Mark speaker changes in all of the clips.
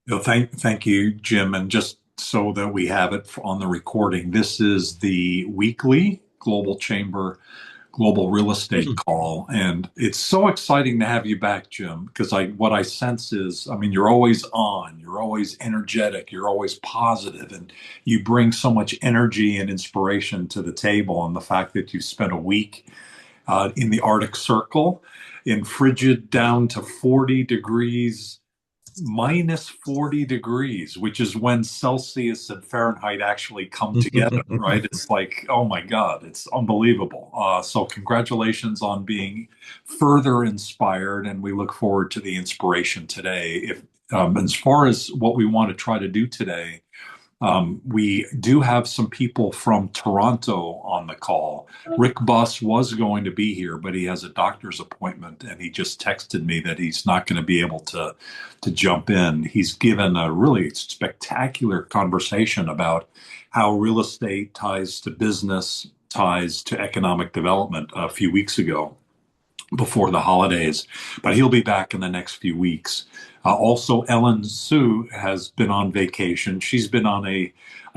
Speaker 1: Thank you, Jim. And just so that we have it on the recording, this is the weekly Global Chamber Global Real Estate call, and it's so exciting to have you back, Jim. Because what I sense is, I mean, you're always on, you're always energetic, you're always positive, and you bring so much energy and inspiration to the table. And the fact that you spent a week in the Arctic Circle in frigid down to 40 degrees minus 40 degrees, which is when Celsius and Fahrenheit actually come together, right? It's like, oh my God, it's unbelievable. So, congratulations on being further inspired, and we look forward to the inspiration today. If as far as what we want to try to do today, we do have some people from Toronto on the call. Rick Buss was going to be here, but he has a doctor's appointment, and he just texted me that he's not going to be able to jump in. He's given a really spectacular conversation about how real estate ties to business, ties to economic development a few weeks ago before the holidays, but he'll be back in the next few weeks. Also, Ellen Sue has been on vacation. She's been on a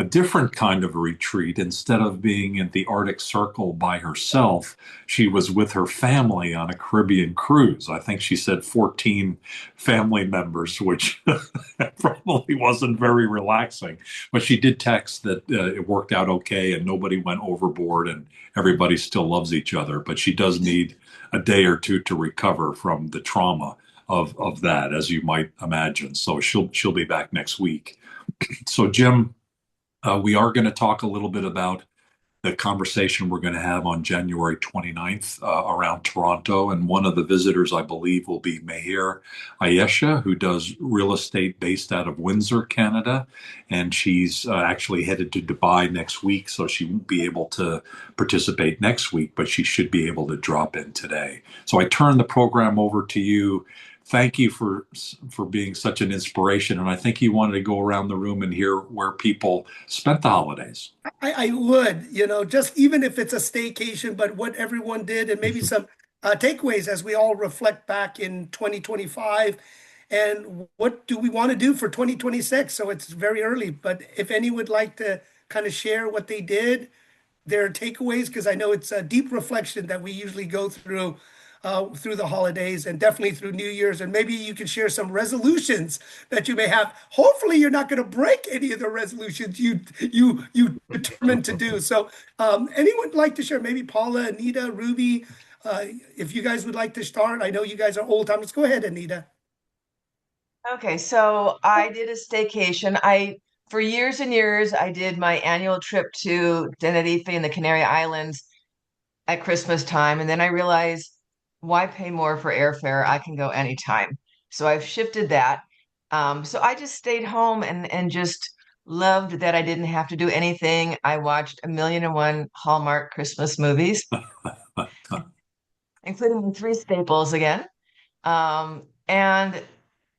Speaker 1: different kind of retreat. Instead of being in the Arctic Circle by herself, she was with her family on a Caribbean cruise. I think she said 14 family members, which probably wasn't very relaxing. But she did text that it worked out okay and nobody went overboard and everybody still loves each other. But she does need a day or two to recover from the trauma of that, as you might imagine. So she'll be back next week. So Jim, we are going to talk a little bit about the conversation we're going to have on January 29th around Toronto. And one of the visitors, I believe, will be Meher Ayesha, who does real estate based out of Windsor, Canada. And she's actually headed to Dubai next week, so she won't be able to participate next week, but she should be able to drop in today. So I turn the program over to you. Thank you for being such an inspiration. And I think you wanted to go around the room and hear where people spent the holidays.
Speaker 2: I would, just even if it's a staycation, but what everyone did and maybe some takeaways as we all reflect back in 2025 and what do we want to do for 2026? So it's very early, but if any would like to kind of share what they did, their takeaways, because I know it's a deep reflection that we usually go through the holidays and definitely through New Year's. And maybe you can share some resolutions that you may have. Hopefully, you're not going to break any of the resolutions you determined to do. So, anyone like to share? Maybe Paula, Anita, Ruby, if you guys would like to start. I know you guys are old timers. Go ahead, Anita.
Speaker 3: Okay, so I did a staycation. For years and years, I did my annual trip to Tenerife and the Canary Islands at Christmas time. And then I realized, why pay more for airfare? I can go anytime. So I've shifted that. So I just stayed home and just loved that I didn't have to do anything. I watched 1,000,001 Hallmark Christmas movies, including the three staples again. And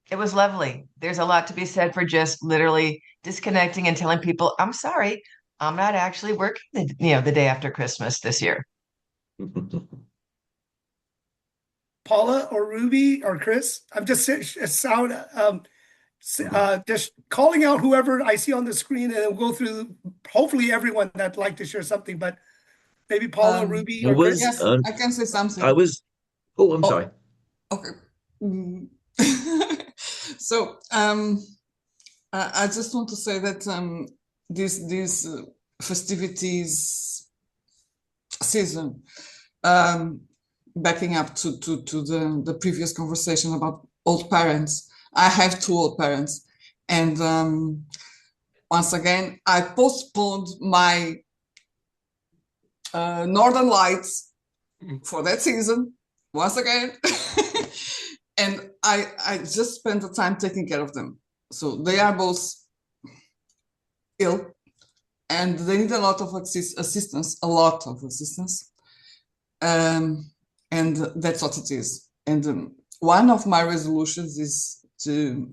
Speaker 3: it was lovely. There's a lot to be said for just literally disconnecting and telling people, I'm sorry, I'm not actually working the day after Christmas this year.
Speaker 2: Paula or Ruby or Chris. I'm just just calling out whoever I see on the screen, and then we'll go through hopefully everyone that'd like to share something, but maybe Paula, Ruby,
Speaker 4: I
Speaker 2: or Chris.
Speaker 4: was,
Speaker 5: Yes, I can say
Speaker 4: I
Speaker 5: something.
Speaker 4: was, oh, I'm sorry.
Speaker 5: Oh, okay. So I just want to say that this festivities season, backing up to the previous conversation about old parents. I have two old parents, and once again, I postponed my Northern Lights for that season once again. And I just spent the time taking care of them. So they are both ill and they need a lot of assistance, a lot of assistance. And that's what it is. And one of my resolutions is to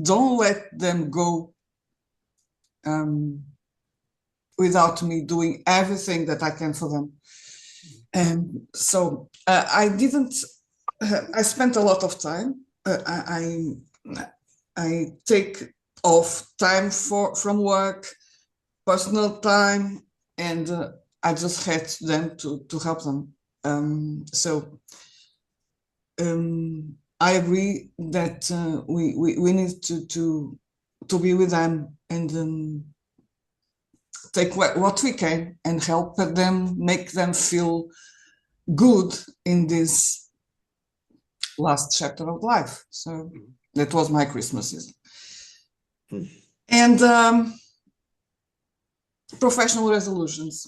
Speaker 5: don't let them go without me doing everything that I can for them. And so I didn't I spent a lot of time. I take off time from work, personal time, and I just had them to help them. So I agree that we need to be with them and take what we can and help them, make them feel good in this last chapter of life. So that was my Christmas season. And professional resolutions.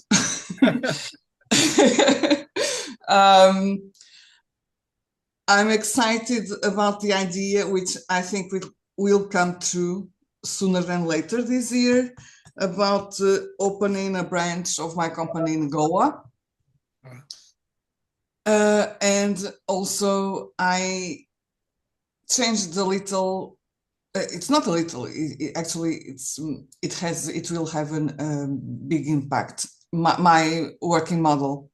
Speaker 5: I'm excited about the idea, which I think will come true sooner than later this year, about opening a branch of my company in Goa. And also I changed a little. It's not a little. Actually, it will have a big impact. My working model.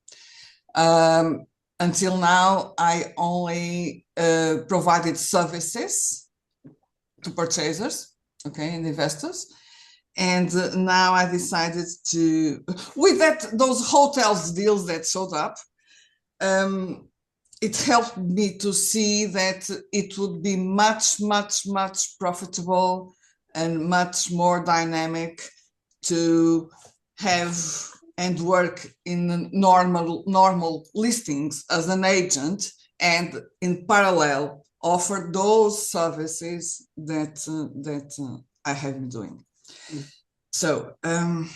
Speaker 5: Until now, I only provided services to purchasers, okay, and investors. And now I decided to, with those hotels deals that showed up, it helped me to see that it would be much, much, much profitable and much more dynamic to have and work in normal listings as an agent, and in parallel offer those services that I have been doing. So and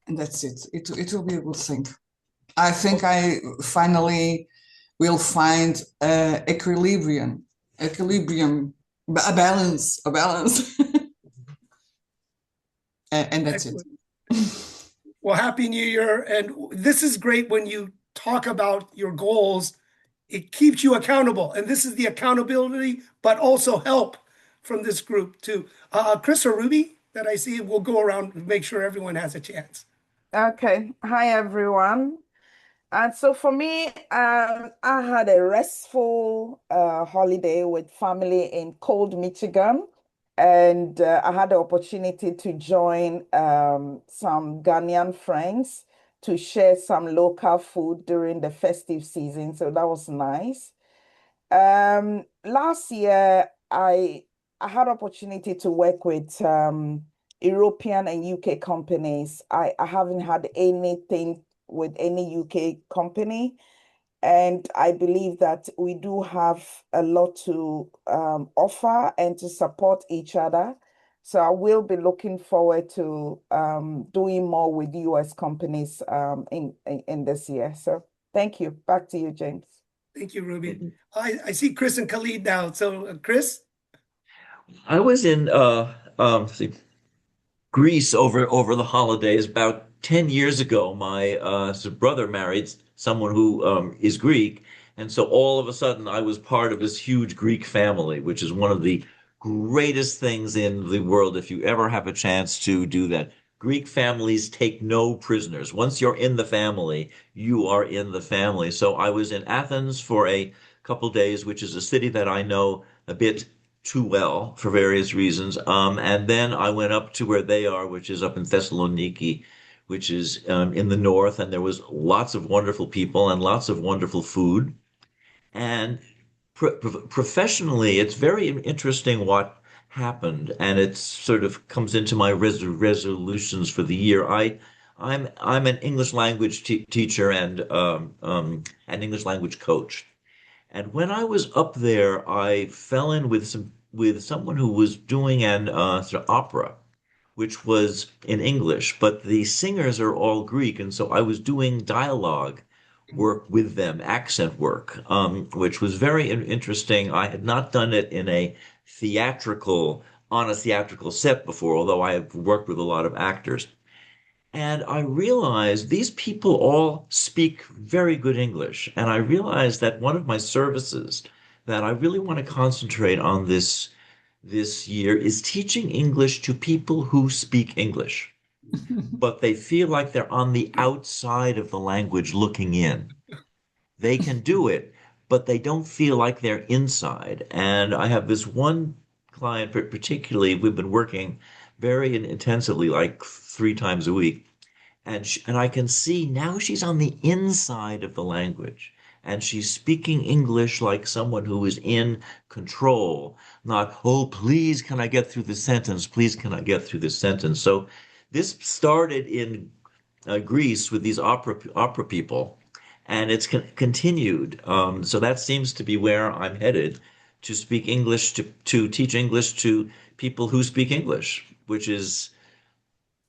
Speaker 5: that's it. It will be a good thing. I think I finally will find equilibrium, a balance, and that's
Speaker 2: Excellent.
Speaker 5: it.
Speaker 2: Well, Happy New Year. And this is great when you talk about your goals. It keeps you accountable. And this is the accountability, but also help from this group too. Chris or Ruby that I see, we'll go around and make sure everyone has a chance.
Speaker 4: Okay. Hi, everyone. And so for me, I had a restful holiday with family in cold Michigan. And I had the opportunity to join some Ghanaian friends to share some local food during the festive season. So that was nice. Last year, I had opportunity to work with European and UK companies. I haven't had anything with any UK company. And I believe that we do have a lot to offer and to support each other. So I will be looking forward to doing more with US companies in this year. So thank you. Back to you, James.
Speaker 2: Thank you, Ruby. I see Chris and Khalid now. So, Chris?
Speaker 6: I was in let's see, Greece over the holidays about 10 years ago. My brother married someone who is Greek, and so all of a sudden I was part of this huge Greek family, which is one of the greatest things in the world if you ever have a chance to do that. Greek families take no prisoners. Once you're in the family, you are in the family. So I was in Athens for a couple days, which is a city that I know a bit too well for various reasons. And then I went up to where they are, which is up in Thessaloniki, which is in the north. And there was lots of wonderful people and lots of wonderful food. And professionally, it's very interesting what happened, and it sort of comes into my resolutions for the year. I'm an English language teacher and an English language coach. And when I was up there, I fell in with someone who was doing an sort of opera, which was in English, but the singers are all Greek, and so I was doing dialogue work with them, accent work, which was very interesting. I had not done it on a theatrical set before, although I have worked with a lot of actors. And I realized these people all speak very good English. And I realized that one of my services that I really want to concentrate on this year is teaching English to people who speak English, but they feel like they're on the outside of the language looking in. They can do it, but they don't feel like they're inside. And I have this one client, particularly, we've been working very intensively, like 3 times a week. And I can see now she's on the inside of the language. And she's speaking English like someone who is in control, not, oh, please, can I get through this sentence? Please, can I get through this sentence? So this started in Greece with these opera people, and it's continued. So that seems to be where I'm headed, to speak English, to teach English to people who speak English, which is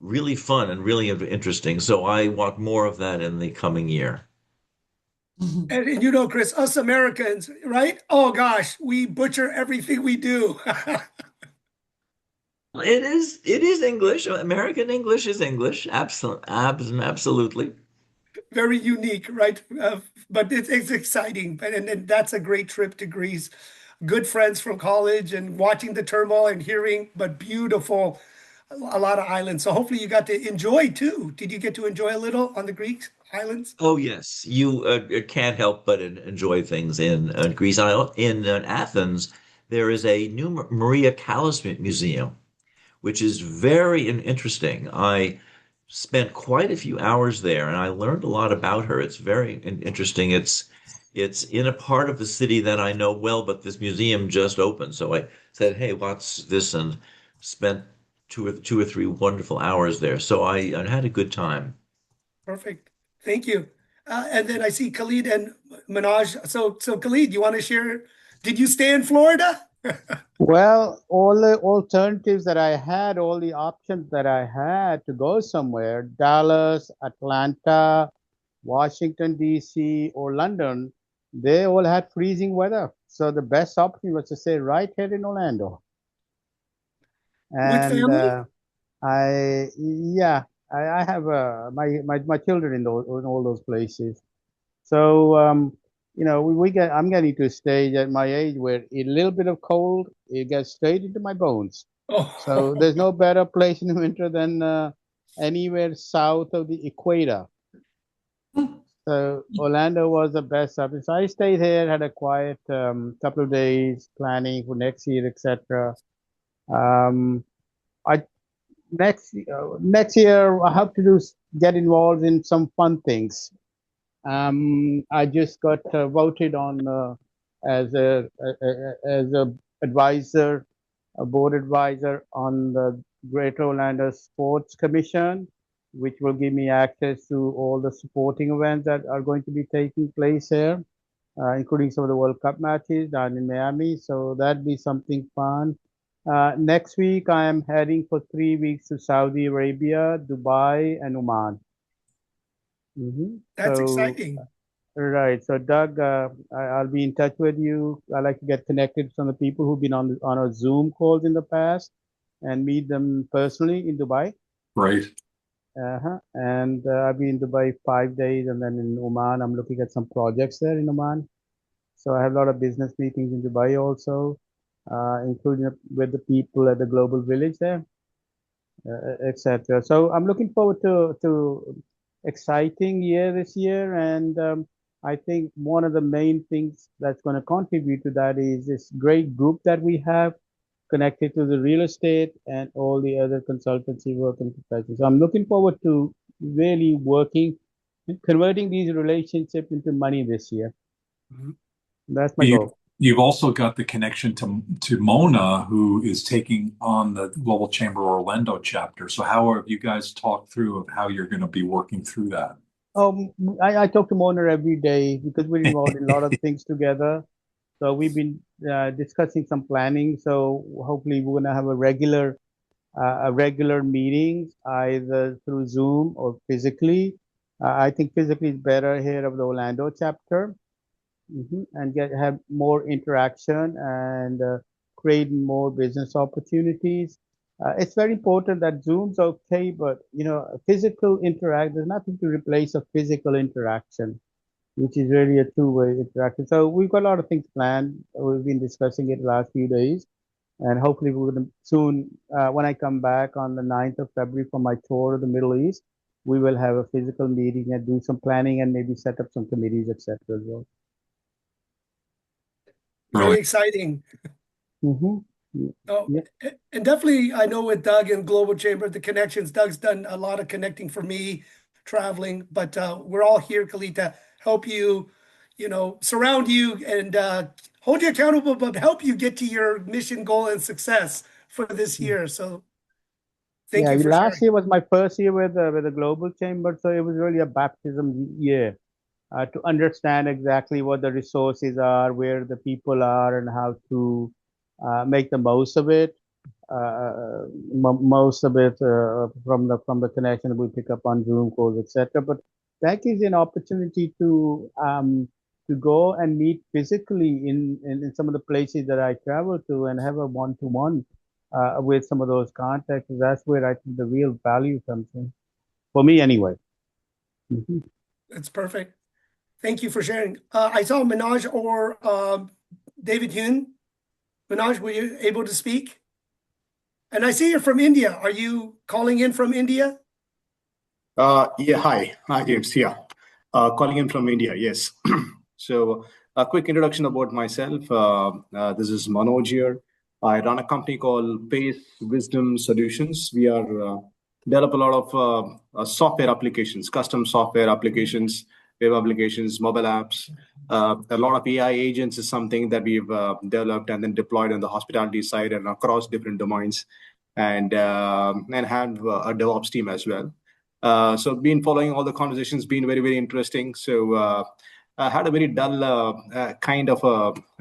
Speaker 6: really fun and really interesting. So I want more of that in the coming year.
Speaker 2: And you know, Chris, us Americans, right? Oh gosh, we butcher everything we do.
Speaker 6: It is English. American English is English. Absolutely.
Speaker 2: Very unique, right? But it's exciting. And that's a great trip to Greece. Good friends from college and watching the turmoil and hearing, but beautiful, a lot of islands. So hopefully you got to enjoy too. Did you get to enjoy a little on the Greek islands?
Speaker 6: Oh yes, you can't help but enjoy things in Greece. In Athens, there is a new Maria Callas Museum, which is very interesting. I spent quite a few hours there, and I learned a lot about her. It's very interesting. It's in a part of the city that I know well, but this museum just opened, so I said, "Hey, what's this?" and spent two or three wonderful hours there. So I had a good time.
Speaker 2: Perfect. Thank you. And then I see Khalid and Manoj. So Khalid, you want to share? Did you stay in Florida?
Speaker 7: Well, all the alternatives that I had, all the options that I had to go somewhere, Dallas, Atlanta, Washington, D.C., or London, they all had freezing weather. So the best option was to stay right here in Orlando.
Speaker 2: With
Speaker 7: And
Speaker 2: family?
Speaker 7: yeah, I have my children in all those places. So, I'm getting to a stage at my age where a little bit of cold, it gets straight into my bones. So
Speaker 2: Oh,
Speaker 7: there's no better place in the winter than anywhere south of the equator. So Orlando was the best option. So I stayed here, had a quiet couple of days planning for next year, etc. Um, I next year I have to get involved in some fun things. I just got voted on as a advisor, a board advisor on the Greater Orlando Sports Commission, which will give me access to all the supporting events that are going to be taking place here, including some of the World Cup matches down in Miami. So that'd be something fun. Next week, I am heading for 3 weeks to Saudi Arabia, Dubai, and Oman.
Speaker 2: that's
Speaker 7: So
Speaker 2: exciting.
Speaker 7: right. So Doug, I'll be in touch with you. I like to get connected to some of the people who've been on our Zoom calls in the past and meet them personally in Dubai.
Speaker 1: Right.
Speaker 7: And I'll be in Dubai 5 days, and then in Oman, I'm looking at some projects there in Oman. So I have a lot of business meetings in Dubai also, including with the people at the Global Village there, etc. So I'm looking forward to exciting year this year, and I think one of the main things that's going to contribute to that is this great group that we have connected to the real estate and all the other consultancy work and professions. So I'm looking forward to really working and converting these relationships into money this year.
Speaker 2: Mhm.
Speaker 7: That's my
Speaker 1: You,
Speaker 7: goal.
Speaker 1: you've also got the connection to Mona, who is taking on the Global Chamber Orlando chapter. So how have you guys talked through of how you're going to be working through that?
Speaker 7: I talk to Mona every day because we're involved in a lot of things together. So we've been discussing some planning. So hopefully we're going to have a regular meetings either through Zoom or physically. I think physically is better here of the Orlando chapter, and have more interaction and create more business opportunities. It's very important that Zoom's okay, but physical interact. There's nothing to replace a physical interaction, which is really a two-way interaction. So we've got a lot of things planned. We've been discussing it the last few days, and hopefully we're going to soon, when I come back on the 9th of February for my tour of the Middle East, we will have a physical meeting and do some planning and maybe set up some committees, etc. as well.
Speaker 2: Very
Speaker 1: Really.
Speaker 2: exciting.
Speaker 7: Mm-hmm.
Speaker 2: Oh,
Speaker 7: Yeah.
Speaker 2: and definitely, I know with Doug and Global Chamber, the connections, Doug's done a lot of connecting for me traveling, but we're all here, Khalid, to help you, surround you and hold you accountable, but help you get to your mission, goal, and success for this year. So thank
Speaker 7: Yeah,
Speaker 2: you for
Speaker 7: last
Speaker 2: sharing.
Speaker 7: year was my first year with the Global Chamber, so it was really a baptism year to understand exactly what the resources are, where the people are, and how to make the most of it. Most of it from the connection we pick up on Zoom calls, etc. But that gives you an opportunity to go and meet physically in some of the places that I travel to and have a one-to-one with some of those contacts. That's where I think the real value comes in, for me anyway. Mhm.
Speaker 2: It's perfect. Thank you for sharing. I saw Minaj or David Hune. Minaj, were you able to speak? And I see you're from India. Are you calling in from India?
Speaker 8: Yeah, hi. Hi, James. Yeah. Calling in from India, yes. So, a quick introduction about myself. This is Manoj here. I run a company called Pace Wisdom Solutions. We are develop a lot of software applications, custom software applications, web applications, mobile apps. A lot of AI agents is something that we've developed and then deployed on the hospitality side and across different domains, and have a DevOps team as well. So been following all the conversations, been very, very interesting. So I had a very dull kind of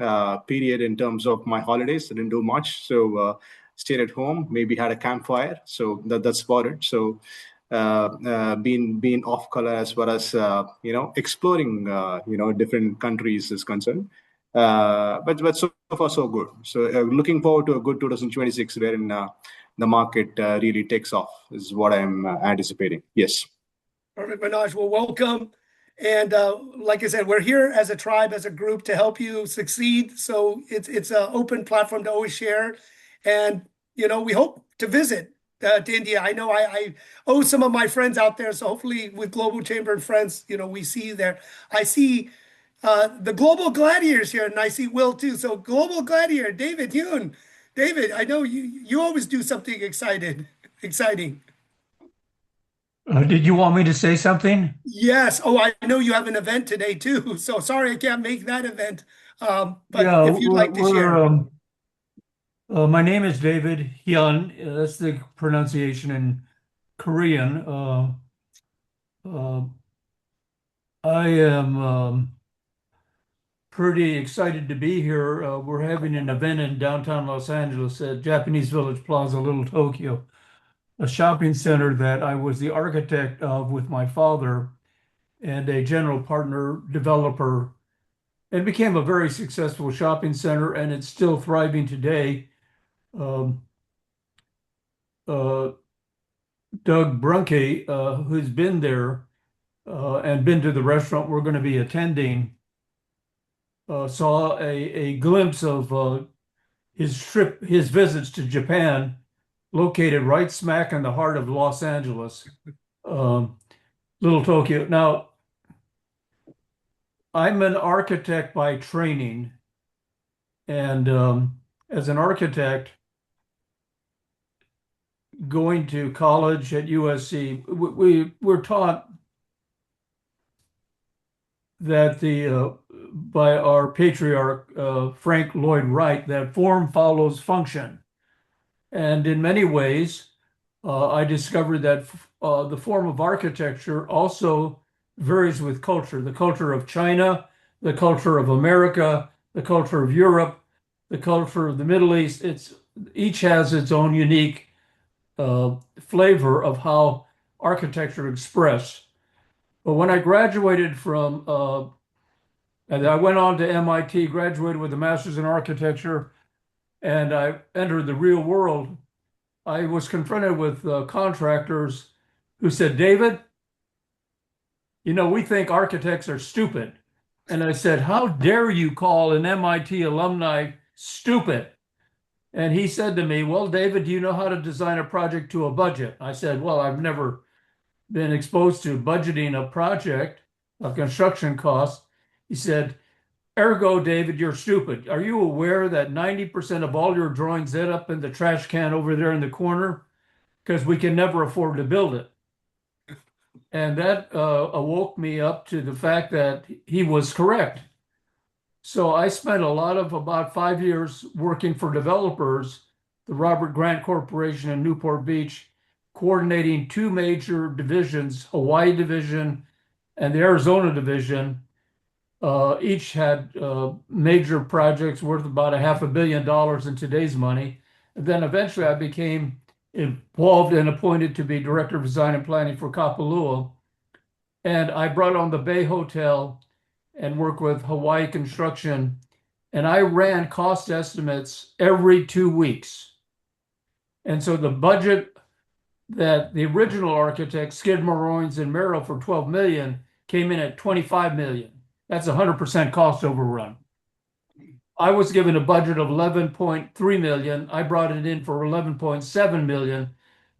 Speaker 8: a period in terms of my holidays. I didn't do much. So stayed at home, maybe had a campfire. So that's about it. So been off color as far as exploring different countries is concerned. But so far so good. So looking forward to a good 2026 wherein the market really takes off is what I'm anticipating. Yes.
Speaker 2: Perfect, Manoj. Well, welcome. And like I said, we're here as a tribe, as a group to help you succeed. So it's an open platform to always share. And, we hope to visit to India. I know I owe some of my friends out there. So hopefully with Global Chamber and Friends, we see you there. I see the Global Gladiators here, and I see Will too. So Global Gladiator, David Hune. David, I know you always do something exciting.
Speaker 9: Did you want me to say something?
Speaker 2: Yes. Oh, I know you have an event today too. So sorry I can't make that event. But
Speaker 9: Yeah,
Speaker 2: if you'd like to share.
Speaker 9: my name is David Hyun. That's the pronunciation in Korean. Uh, I am pretty excited to be here. We're having an event in downtown Los Angeles at Japanese Village Plaza, Little Tokyo, a shopping center that I was the architect of with my father and a general partner developer. It became a very successful shopping center, and it's still thriving today. Um, uh, Doug Brunke, who's been there and been to the restaurant we're going to be attending, saw a glimpse of his visits to Japan, located right smack in the heart of Los Angeles, um, Little Tokyo. Now, I'm an architect by training, and as an architect, going to college at USC, we're taught that by our patriarch Frank Lloyd Wright that form follows function, and in many ways, I discovered that the form of architecture also varies with culture. The culture of China, the culture of America, the culture of Europe, the culture of the Middle East. Each has its own unique flavor of how architecture expressed. But when I graduated and I went on to MIT, graduated with a master's in architecture, and I entered the real world, I was confronted with contractors who said, David, we think architects are stupid. And I said, how dare you call an MIT alumni stupid? And he said to me, well, David, do you know how to design a project to a budget? I said, well, I've never been exposed to budgeting a project, a construction cost. He said, Ergo, David, you're stupid. Are you aware that 90% of all your drawings end up in the trash can over there in the corner? Because we can never afford to build it. And that awoke me up to the fact that he was correct. So I spent a lot of about 5 years working for developers, the Robert Grant Corporation in Newport Beach, coordinating two major divisions, Hawaii division and the Arizona division. Each had major projects worth about $500 million in today's money. And then eventually I became involved and appointed to be Director of Design and Planning for Kapalua. And I brought on the Bay Hotel and worked with Hawaii Construction. And I ran cost estimates every 2 weeks. And so the budget that the original architect, Skidmore, Owings and Merrill, for $12 million came in at $25 million. That's 100% cost overrun. I was given a budget of $11.3 million. I brought it in for $11.7 million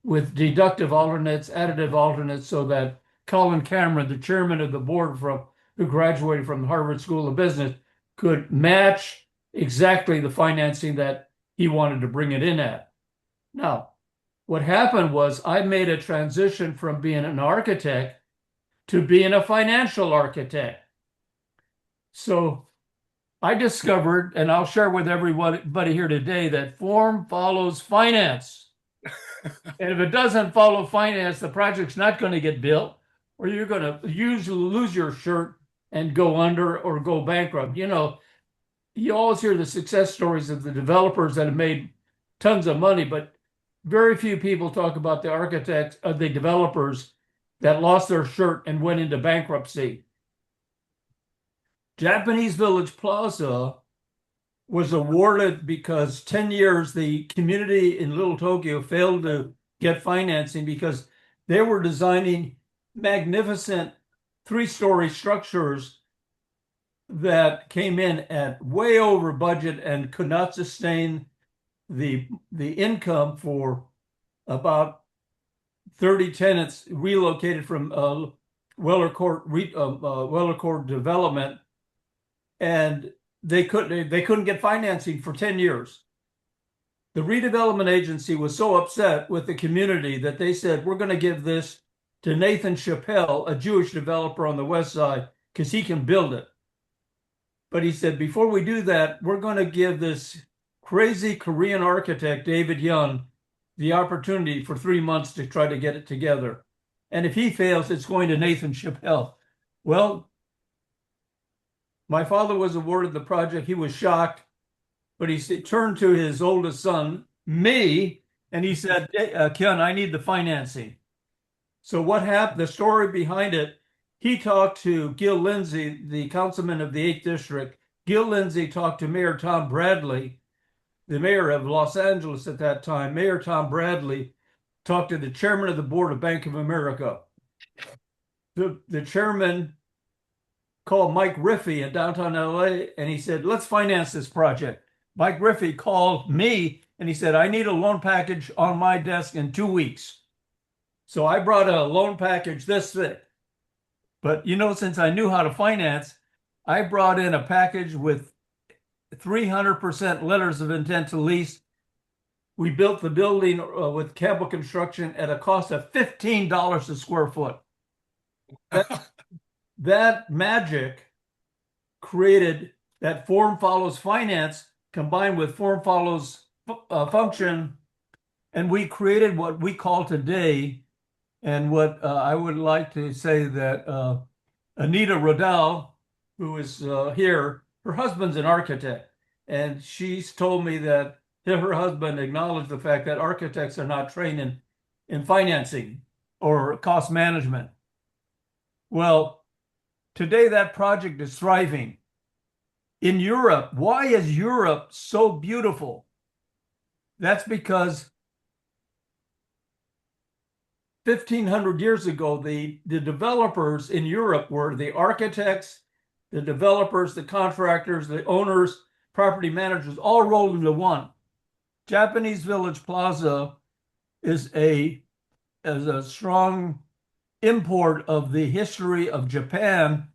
Speaker 9: with deductive alternates, additive alternates, so that Colin Cameron, the chairman of the board who graduated from the Harvard School of Business, could match exactly the financing that he wanted to bring it in at. Now, what happened was I made a transition from being an architect to being a financial architect. So I discovered, and I'll share with everybody here today, that form follows finance. And if it doesn't follow finance, the project's not going to get built, or you're going to lose your shirt and go under or go bankrupt. You know, you always hear the success stories of the developers that have made tons of money, but very few people talk about the architects, the developers that lost their shirt and went into bankruptcy. Japanese Village Plaza was awarded because 10 years the community in Little Tokyo failed to get financing because they were designing magnificent 3-story structures that came in at way over budget and could not sustain the income for about 30 tenants relocated from Weller Court development, and they couldn't get financing for 10 years. The redevelopment agency was so upset with the community that they said, we're going to give this to Nathan Chappell, a Jewish developer on the west side, because he can build it. But he said, before we do that, we're going to give this crazy Korean architect, David Young, the opportunity for 3 months to try to get it together. And if he fails, it's going to Nathan Chappell. Well, my father was awarded the project. He was shocked, but he turned to his oldest son, me, and he said, hey, Ken, I need the financing. So what happened, the story behind it, he talked to Gil Lindsay, the councilman of the 8th District. Gil Lindsay talked to Mayor Tom Bradley, the mayor of Los Angeles at that time. Mayor Tom Bradley talked to the chairman of the board of Bank of America. The chairman called Mike Riffey in downtown LA, and he said, let's finance this project. Mike Riffey called me and he said, I need a loan package on my desk in 2 weeks. So I brought a loan package this thick. But you know, since I knew how to finance, I brought in a package with 300% letters of intent to lease. We built the building with Campbell Construction at a cost of $15 a square foot. That magic created that form follows finance combined with form follows function. And we created what we call today, and what I would like to say that Anita Rodell, who is here, her husband's an architect. And she's told me that her husband acknowledged the fact that architects are not trained in financing or cost management. Well, today, that project is thriving. In Europe, why is Europe so beautiful? That's because 1,500 years ago, the developers in Europe were the architects, the developers, the contractors, the owners, property managers, all rolled into one. Japanese Village Plaza is a strong import of the history of Japan,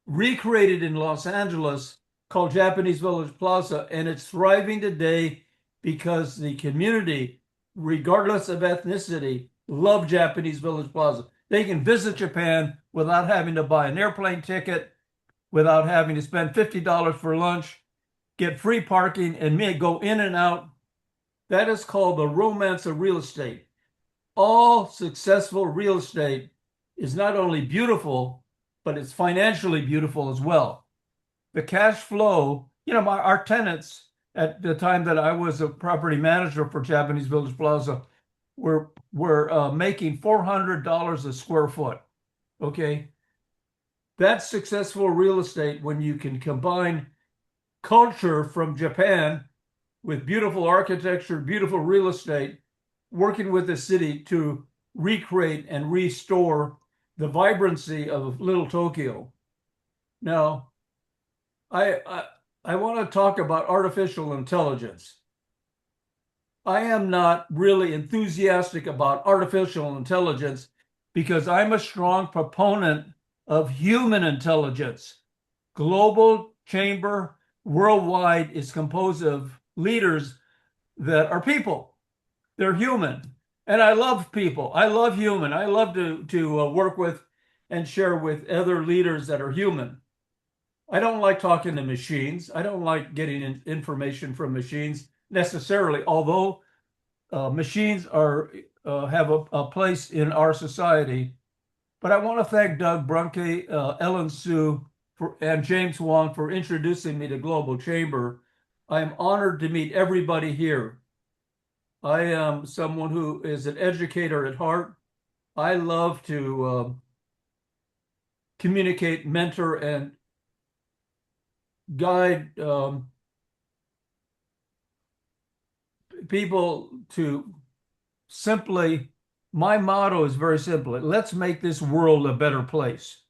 Speaker 9: recreated in Los Angeles called Japanese Village Plaza, and it's thriving today because the community, regardless of ethnicity, love Japanese Village Plaza. They can visit Japan without having to buy an airplane ticket, without having to spend $50 for lunch, get free parking, and may go in and out. That is called the romance of real estate. All successful real estate is not only beautiful, but it's financially beautiful as well. The cash flow, our tenants at the time that I was a property manager for Japanese Village Plaza were making $400 a square foot. Okay. That's successful real estate when you can combine culture from Japan with beautiful architecture, beautiful real estate, working with the city to recreate and restore the vibrancy of Little Tokyo. Now, I want to talk about artificial intelligence. I am not really enthusiastic about artificial intelligence because I'm a strong proponent of human intelligence. Global Chamber worldwide is composed of leaders that are people. They're human. And I love people. I love human. I love to work with and share with other leaders that are human. I don't like talking to machines. I don't like getting information from machines necessarily, although machines have a place in our society. But I want to thank Doug Brunke, Ellen Sue, and James Wong for introducing me to Global Chamber. I am honored to meet everybody here. I am someone who is an educator at heart. I love to communicate, mentor, and guide people to simply, my motto is very simple. Let's make this world a better place.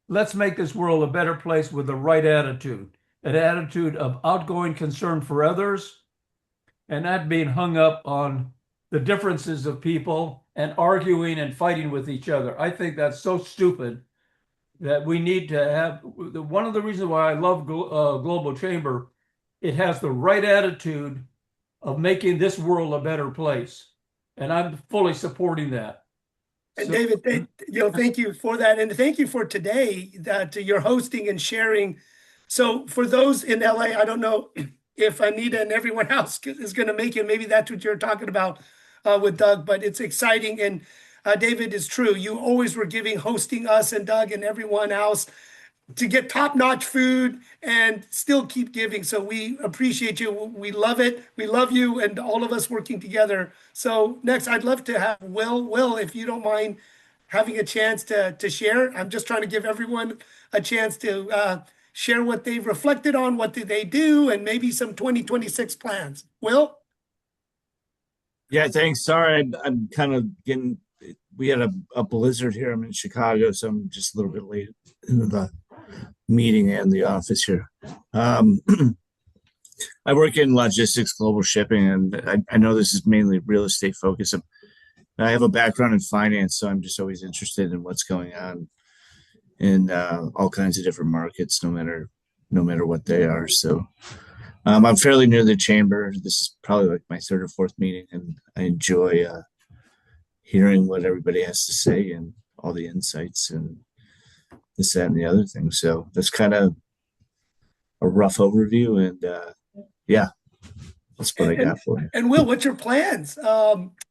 Speaker 9: Let's make this world a better place with the right attitude, an attitude of outgoing concern for others, and not being hung up on the differences of people and arguing and fighting with each other. I think that's so stupid that we need to have, one of the reasons why I love Global Chamber, it has the right attitude of making this world a better place. And I'm fully supporting that.
Speaker 2: And David, thank you for that. And thank you for today that you're hosting and sharing. So for those in LA, I don't know if Anita and everyone else is going to make it. Maybe that's what you're talking about with Doug, but it's exciting. And David, is true. You always were hosting us and Doug and everyone else to get top-notch food and still keep giving. So we appreciate you. We love it. We love you and all of us working together. So next, I'd love to have Will. Will, if you don't mind having a chance to share. I'm just trying to give everyone a chance to share what they've reflected on, what did they do, and maybe some 2026 plans. Will?
Speaker 10: Yeah, thanks. Sorry, I'm kind of getting, we had a blizzard here. I'm in Chicago, so I'm just a little bit late into the meeting and the office here. I work in logistics, global shipping, and I know this is mainly real estate focused. I have a background in finance, so I'm just always interested in what's going on in all kinds of different markets, no matter what they are. So I'm fairly new to the chamber. This is probably like my third or fourth meeting, and I enjoy hearing what everybody has to say and all the insights and this, that, and the other thing. So that's kind of a rough overview, and yeah, that's what I got for you.
Speaker 2: And Will, what's your plans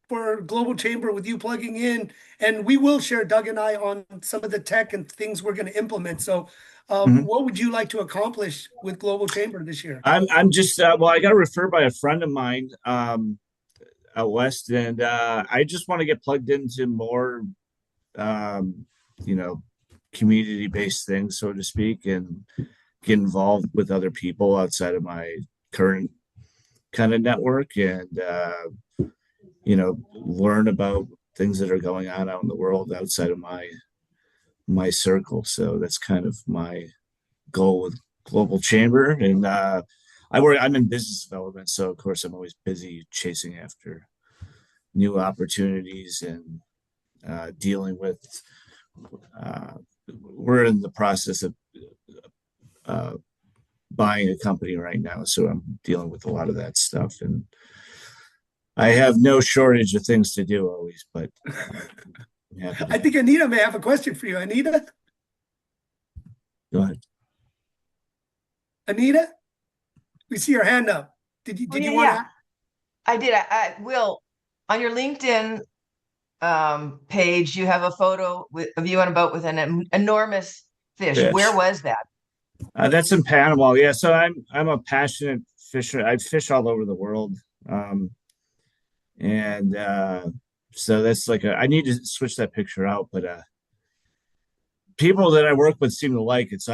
Speaker 2: for Global Chamber with you plugging in? And we will share, Doug and I, on some of the tech and things we're going to implement. So what would you like to accomplish with Global Chamber this year?
Speaker 10: I'm just, well, I got referred by a friend of mine out west, and I just want to get plugged into more, community-based things, so to speak, and get involved with other people outside of my current kind of network, and learn about things that are going on out in the world outside of my circle. So that's kind of my goal with Global Chamber. And I'm in business development, so of course I'm always busy chasing after new opportunities and dealing with we're in the process of buying a company right now, so I'm dealing with a lot of that stuff, and I have no shortage of things to do always, but I'm happy
Speaker 2: I
Speaker 10: to
Speaker 2: think Anita may have a question for you. Anita?
Speaker 10: go ahead.
Speaker 2: Anita? We see your hand up. Did
Speaker 3: Oh,
Speaker 2: you
Speaker 3: yeah,
Speaker 2: want
Speaker 3: yeah.
Speaker 2: to?
Speaker 3: I did. I will. On your LinkedIn page, you have a photo of you on a boat with an enormous fish. Where
Speaker 10: Fish.
Speaker 3: was that?
Speaker 10: That's in Panama. Yeah, so I'm a passionate fisher. I fish all over the world, and so that's like I need to switch that picture out, but people that I work with seem to like it. So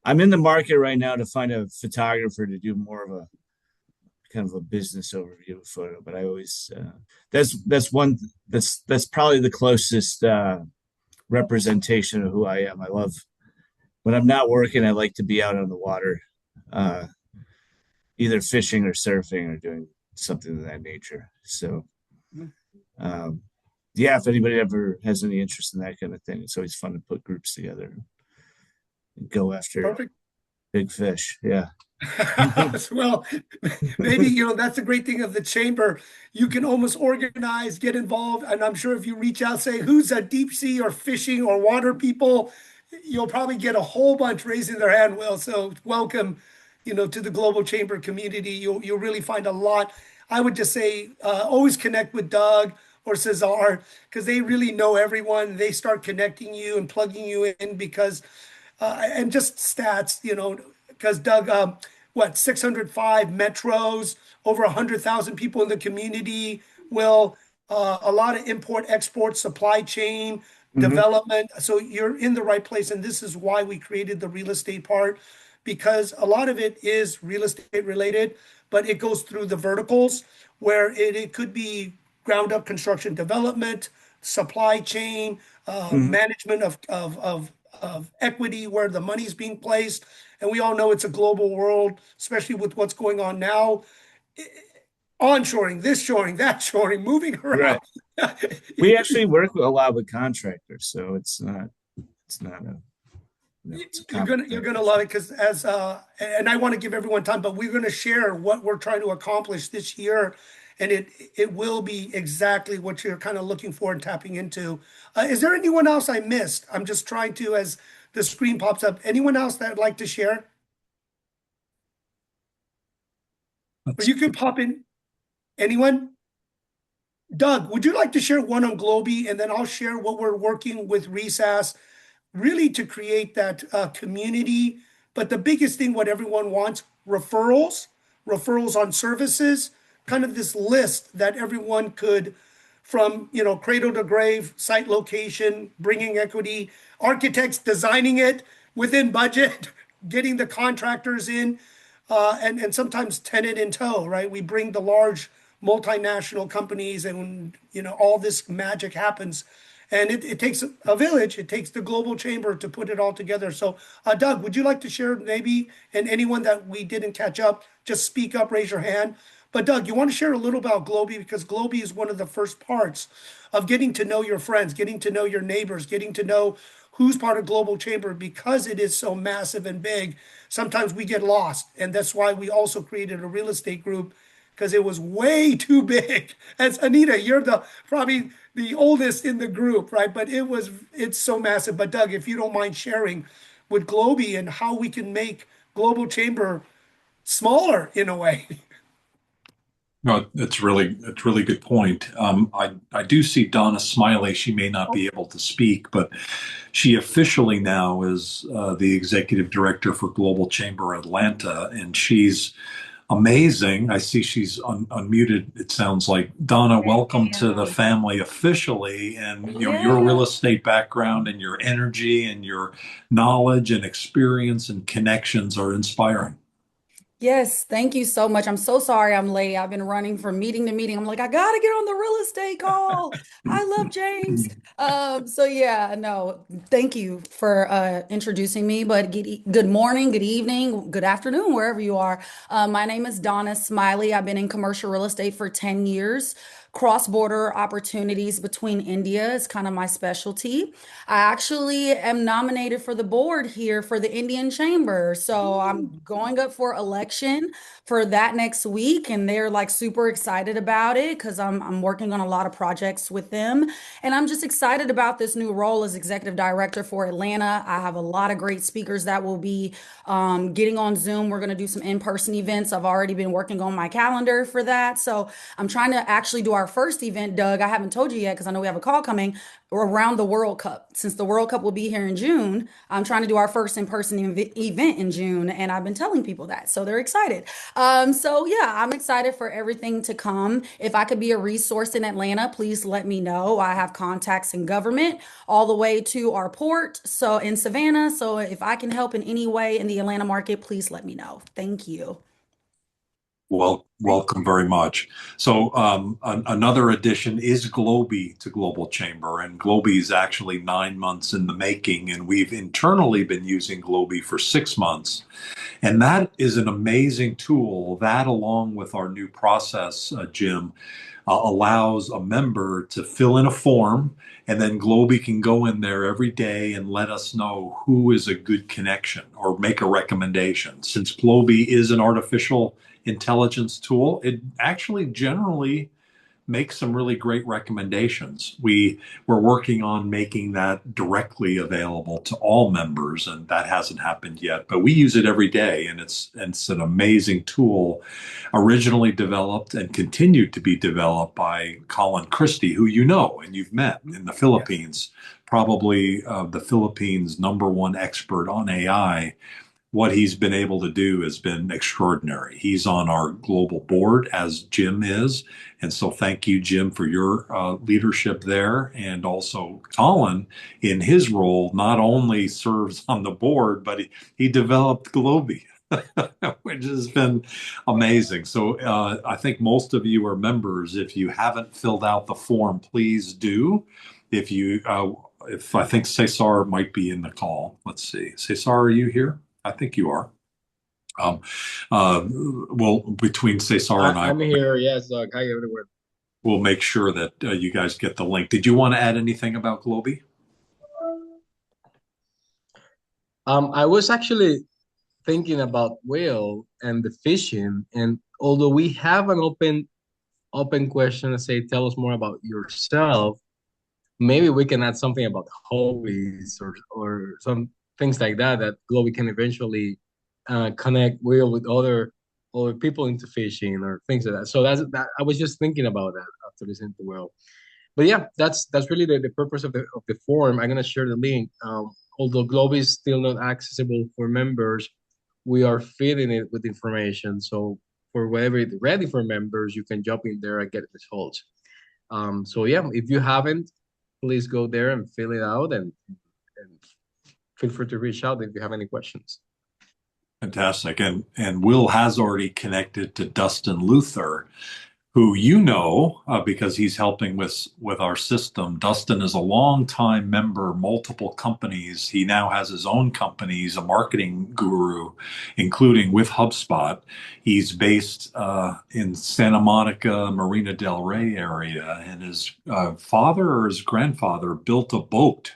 Speaker 10: I'm in the market right now to find a photographer to do more of a kind of a business overview photo. But I always that's probably the closest representation of who I am. I love when I'm not working. I like to be out on the water, uh, either fishing or surfing or doing something of that nature. So, um, yeah, if anybody ever has any interest in that kind of thing, it's always fun to put groups together and go after
Speaker 2: Perfect.
Speaker 10: big fish. Yeah.
Speaker 2: Well, maybe, that's the great thing of the chamber. You can almost organize, get involved. And I'm sure if you reach out, say, who's a deep sea or fishing or water people, you'll probably get a whole bunch raising their hand. Well, so welcome, to the Global Chamber community. You'll really find a lot. I would just say, always connect with Doug or Cesar because they really know everyone. They start connecting you and plugging you in because and just stats, because Doug, what, 605 metros, over 100,000 people in the community, will a lot of import, export, supply chain
Speaker 10: Hmm.
Speaker 2: development. So you're in the right place. And this is why we created the real estate part, because a lot of it is real estate related, but it goes through the verticals where it could be ground up construction development, supply chain,
Speaker 10: Hmm.
Speaker 2: management of equity where the money's being placed. And we all know it's a global world, especially with what's going on now. Onshoring, this shoring, that shoring, moving around.
Speaker 10: Right. We actually work a lot with contractors, so it's not a it's a
Speaker 2: You're
Speaker 10: complementary
Speaker 2: gonna love it because and I want to give everyone time, but we're gonna share what we're trying to accomplish this year, and it will be exactly what you're kind of looking for and tapping into. Is there anyone else I missed? I'm just trying to, as the screen pops up, anyone else that would like to share? Or you could pop in. Anyone? Doug, would you like to share one on Globy, and then I'll share what we're working with RESAS really to create that community. But the biggest thing, what everyone wants, referrals on services, kind of this list that everyone could, from cradle to grave, site location, bringing equity, architects designing it within budget, getting the contractors in, and sometimes tenant in tow, right? We bring the large multinational companies, and all this magic happens. And it takes a village. It takes the global chamber to put it all together. So, Doug, would you like to share maybe, and anyone that we didn't catch up, just speak up, raise your hand. But Doug, you want to share a little about Globy because Globy is one of the first parts of getting to know your friends, getting to know your neighbors, getting to know who's part of Global Chamber because it is so massive and big. Sometimes we get lost, and that's why we also created a real estate group because it was way too big. As Anita, you're the probably the oldest in the group, right? But it's so massive. But Doug, if you don't mind sharing with Globy and how we can make Global Chamber smaller in a way.
Speaker 1: No, it's really good point. I do see Donna Smiley. She may not be able to speak, but she officially now is the executive director for Global Chamber Atlanta, and she's amazing. I see she's unmuted. It sounds like Donna. Welcome to the family officially, and your real estate background and your energy and your knowledge and experience and connections are inspiring.
Speaker 11: Yes, thank you so much. I'm so sorry I'm late. I've been running from meeting to meeting. I'm like, I gotta get on the real estate call. I love James. So yeah, no, thank you for introducing me. But good morning, good evening, good afternoon, wherever you are. My name is Donna Smiley. I've been in commercial real estate for 10 years. cross-border opportunities between India is kind of my specialty. I actually am nominated for the board here for the Indian Chamber. So I'm going up for election for that next week, and they're like super excited about it because I'm working on a lot of projects with them. And I'm just excited about this new role as executive director for Atlanta. I have a lot of great speakers that will be getting on Zoom. We're going to do some in-person events. I've already been working on my calendar for that. So I'm trying to actually do our first event, Doug. I haven't told you yet because I know we have a call coming around the World Cup. Since the World Cup will be here in June, I'm trying to do our first in-person event in June, and I've been telling people that, so they're excited. So yeah, I'm excited for everything to come. If I could be a resource in Atlanta, please let me know. I have contacts in government all the way to our port, so in Savannah. So if I can help in any way in the Atlanta market, please let me know. Thank you.
Speaker 1: Well, welcome very much. So another addition is Globy to Global Chamber, and Globy is actually 9 months in the making, and we've internally been using Globy for 6 months. And that is an amazing tool. That, along with our new process, Jim, allows a member to fill in a form, and then Globy can go in there every day and let us know who is a good connection or make a recommendation. Since Globy is an artificial intelligence tool, it actually generally make some really great recommendations. We're working on making that directly available to all members, and that hasn't happened yet. But we use it every day, and it's an amazing tool, originally developed and continued to be developed by Colin Christie, who you know and you've met in the Philippines, probably the Philippines' #1 expert on AI. What he's been able to do has been extraordinary. He's on our global board, as Jim is. And so thank you, Jim, for your leadership there. And also Colin, in his role, not only serves on the board, but he developed Globy, which has been amazing. So I think most of you are members. If you haven't filled out the form, please do. If I think Cesar might be in the call. Let's see. Cesar, are you here? I think you are. Well, between Cesar and
Speaker 12: I'm here. Yes, Doug. Hi, everyone.
Speaker 1: we'll make sure that you guys get the link. Did you want to add anything about Globy?
Speaker 12: I was actually thinking about whale and the fishing, and although we have an open question, say, tell us more about yourself. Maybe we can add something about hobbies or some things like that Globy can eventually connect Will with other people into fishing or things like that. So that I was just thinking about that after listening to Will. But yeah, that's really the purpose of the forum. I'm gonna share the link. Although Globy is still not accessible for members, we are feeding it with information. So for whenever it's ready for members, you can jump in there and get results. So yeah, if you haven't, please go there and fill it out and feel free to reach out if you have any questions.
Speaker 1: Fantastic. And Will has already connected to Dustin Luther, who you know because he's helping with our system. Dustin is a longtime member, multiple companies. He now has his own company. He's a marketing guru, including with HubSpot. He's based in Santa Monica, Marina del Rey area, and his father or his grandfather built a boat.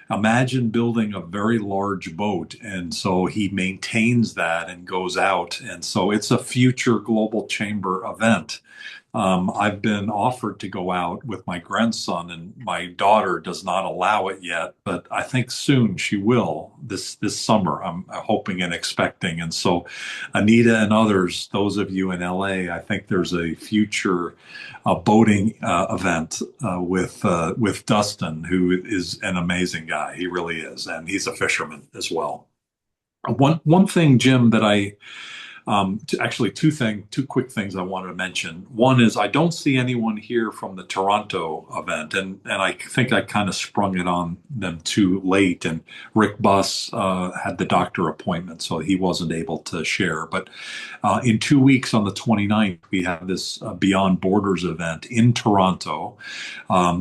Speaker 1: Imagine building a very large boat. And so he maintains that and goes out. And so it's a future Global Chamber event. I've been offered to go out with my grandson, and my daughter does not allow it yet, but I think soon she will this summer. I'm hoping and expecting. And so Anita and others, those of you in LA, I think there's a future boating event with Dustin, who is an amazing guy. He really is. And he's a fisherman as well. One thing, Jim, that actually two quick things I wanted to mention. One is I don't see anyone here from the Toronto event, and I think I kind of sprung it on them too late. And Rick Buss had the doctor appointment, so he wasn't able to share. But in 2 weeks on the 29th, we have this Beyond Borders event in Toronto.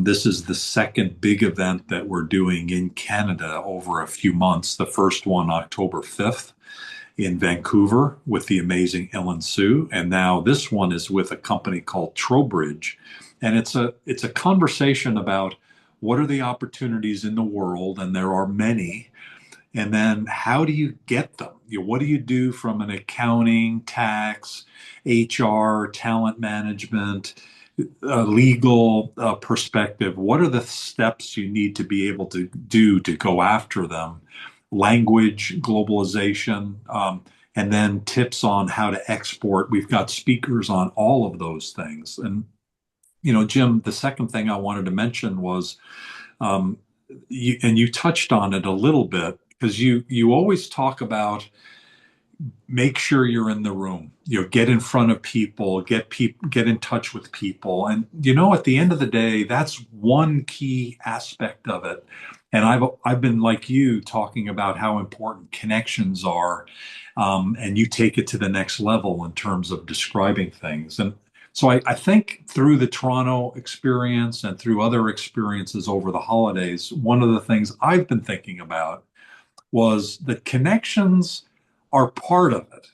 Speaker 1: This is the second big event that we're doing in Canada over a few months. The first one, October 5th. in Vancouver with the amazing Ellen Sue, and now this one is with a company called Trowbridge, and it's a conversation about what are the opportunities in the world, and there are many, and then how do you get them? What do you do from an accounting, tax, HR, talent management, legal perspective? What are the steps you need to be able to do to go after them? Language, globalization, and then tips on how to export. We've got speakers on all of those things. And, Jim, the second thing I wanted to mention was, you touched on it a little bit, because you always talk about make sure you're in the room, get in front of people, get in touch with people. And, at the end of the day, that's one key aspect of it. And I've been like you talking about how important connections are. And you take it to the next level in terms of describing things. And so I think through the Toronto experience and through other experiences over the holidays, one of the things I've been thinking about was that connections are part of it,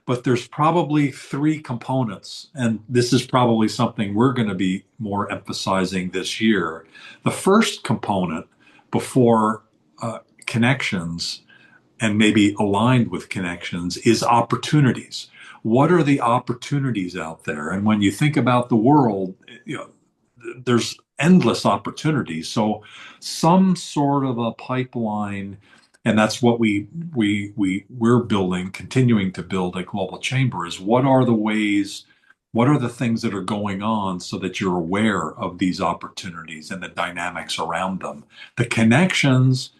Speaker 1: but there's probably three components. And this is probably something we're going to be more emphasizing this year. The first component before connections, and maybe aligned with connections, is opportunities. What are the opportunities out there? And when you think about the world, there's endless opportunities. So some sort of a pipeline, and that's what we're building, continuing to build at Global Chamber, is what are the ways, what are the things that are going on so that you're aware of these opportunities and the dynamics around them. The connections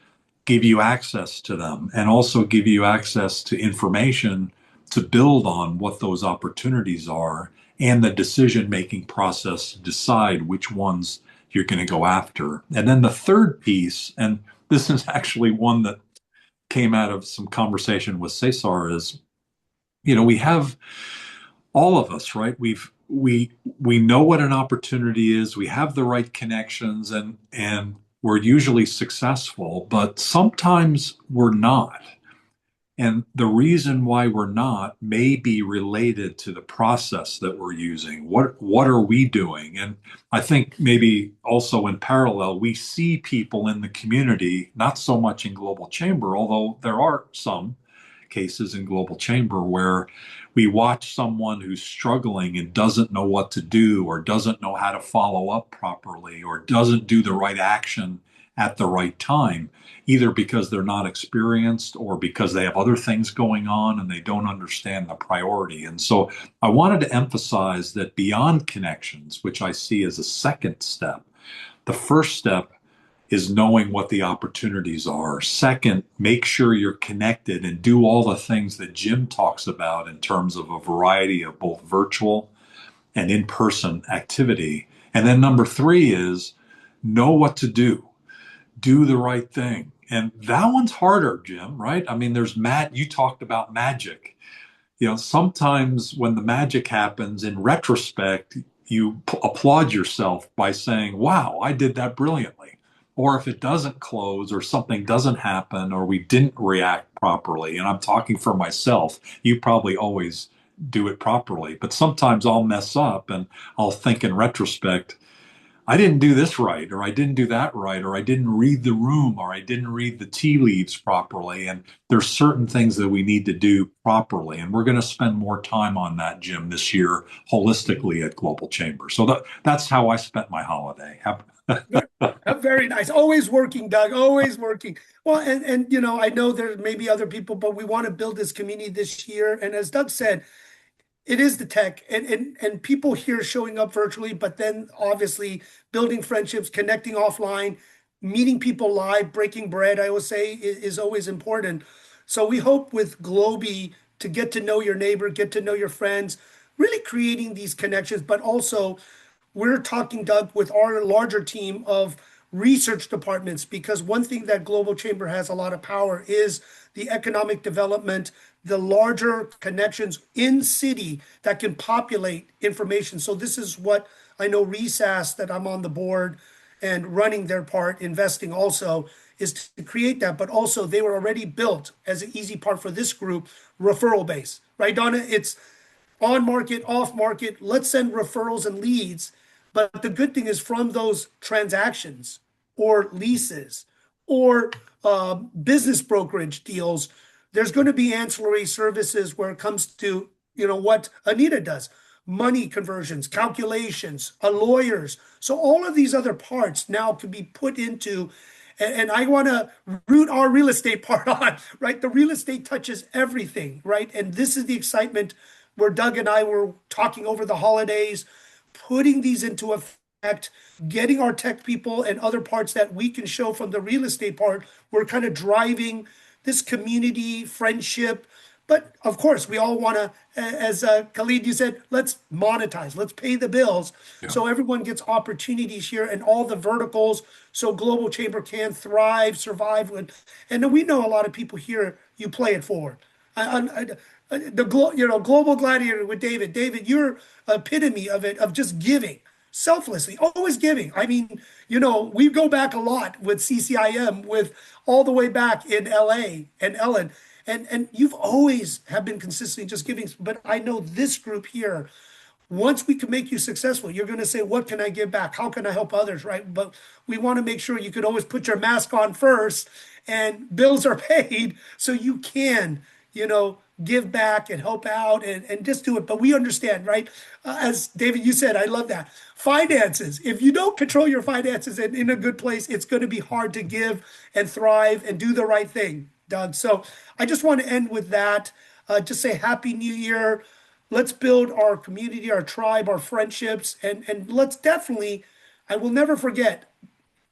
Speaker 1: give you access to them and also give you access to information to build on what those opportunities are and the decision-making process to decide which ones you're going to go after. And then the third piece, and this is actually one that came out of some conversation with Cesar, is, we have all of us, right? We know what an opportunity is. We have the right connections, and we're usually successful, but sometimes we're not. And the reason why we're not may be related to the process that we're using. What are we doing? And I think maybe also in parallel, we see people in the community, not so much in Global Chamber, although there are some cases in Global Chamber where we watch someone who's struggling and doesn't know what to do, or doesn't know how to follow up properly, or doesn't do the right action at the right time, either because they're not experienced or because they have other things going on and they don't understand the priority. And so I wanted to emphasize that beyond connections, which I see as a second step, the first step is knowing what the opportunities are. Second, make sure you're connected and do all the things that Jim talks about in terms of a variety of both virtual and in-person activity. And then number three is know what to do. Do the right thing. And that one's harder, Jim, right? I mean, you talked about magic. Sometimes when the magic happens, in retrospect, you applaud yourself by saying, wow, I did that brilliantly. Or if it doesn't close, or something doesn't happen, or we didn't react properly, and I'm talking for myself, you probably always do it properly, but sometimes I'll mess up and I'll think in retrospect, I didn't do this right, or I didn't do that right, or I didn't read the room, or I didn't read the tea leaves properly. And there's certain things that we need to do properly. And we're going to spend more time on that, Jim, this year, holistically at Global Chamber. So that's how I spent my holiday.
Speaker 2: Very nice. Always working, Doug. Always working. Well, and I know there may be other people, but we want to build this community this year. And as Doug said, it is the tech and people here showing up virtually, but then obviously building friendships, connecting offline, meeting people live, breaking bread, I always say is always important. So we hope with Globy to get to know your neighbor, get to know your friends, really creating these connections, but also we're talking, Doug, with our larger team of research departments, because one thing that Global Chamber has a lot of power is the economic development, the larger connections in city that can populate information. So this is what I know RESAS, that I'm on the board and running their part, investing also, is to create that, but also they were already built as an easy part for this group, referral base, right, Donna? It's on market, off market. Let's send referrals and leads. But the good thing is from those transactions or leases or business brokerage deals, there's going to be ancillary services where it comes to, what Anita does, money conversions, calculations, lawyers. So all of these other parts now can be put into, and I want to root our real estate part on, right? The real estate touches everything, right? And this is the excitement where Doug and I were talking over the holidays, putting these into effect, getting our tech people and other parts that we can show from the real estate part. We're kind of driving this community, friendship. But of course, we all want to, as Khalid, you said, let's monetize, let's pay the bills.
Speaker 1: Yeah.
Speaker 2: So everyone gets opportunities here and all the verticals so Global Chamber can thrive, survive. And we know a lot of people here, you play it forward. Global Gladiator with David. David, you're epitome of it, of just giving selflessly, always giving. I mean, we go back a lot with CCIM, with all the way back in LA and Ellen. And you've always have been consistently just giving. But I know this group here, once we can make you successful, you're going to say, what can I give back? How can I help others, right? But we want to make sure you can always put your mask on first and bills are paid so you can, give back and help out and just do it. But we understand, right? As David, you said, I love that. Finances. If you don't control your finances and in a good place, it's going to be hard to give and thrive and do the right thing, Doug. So I just want to end with that. Just say Happy New Year. Let's build our community, our tribe, our friendships, and let's definitely, I will never forget,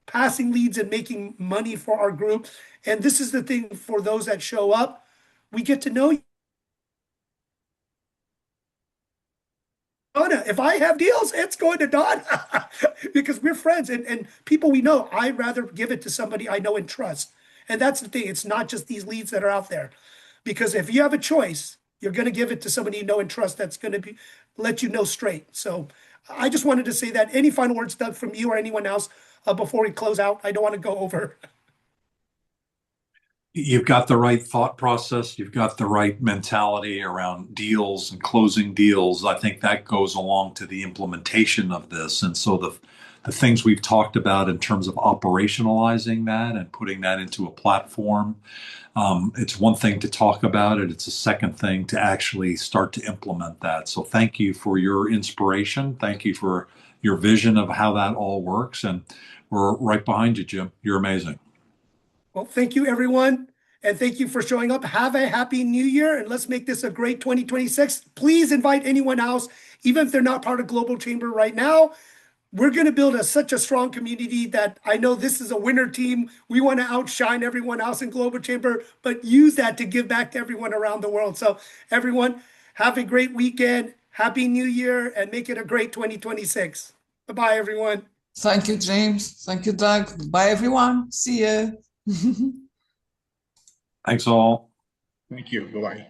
Speaker 2: passing leads and making money for our group. And this is the thing for those that show up. We get to know you. Donna, if I have deals, it's going to Donna because we're friends and people we know. I'd rather give it to somebody I know and trust. And that's the thing. It's not just these leads that are out there. Because if you have a choice, you're going to give it to somebody you know and trust that's going to let you know straight. So I just wanted to say that. Any final words, Doug, from you or anyone else before we close out? I don't want to go over.
Speaker 1: You've got the right thought process. You've got the right mentality around deals and closing deals. I think that goes along to the implementation of this. And so the things we've talked about in terms of operationalizing that and putting that into a platform, it's one thing to talk about it. It's a second thing to actually start to implement that. So thank you for your inspiration. Thank you for your vision of how that all works. And we're right behind you, Jim. You're amazing.
Speaker 2: Well, thank you, everyone. And thank you for showing up. Have a happy new year. And let's make this a great 2026. Please invite anyone else, even if they're not part of Global Chamber right now. We're going to build such a strong community that I know this is a winner team. We want to outshine everyone else in Global Chamber, but use that to give back to everyone around the world. So everyone, have a great weekend. Happy New Year and make it a great 2026. Bye-bye, everyone.
Speaker 5: Thank you, James. Thank you, Doug. Bye, everyone. See you.
Speaker 1: Thanks all.
Speaker 8: Thank you. Bye-bye.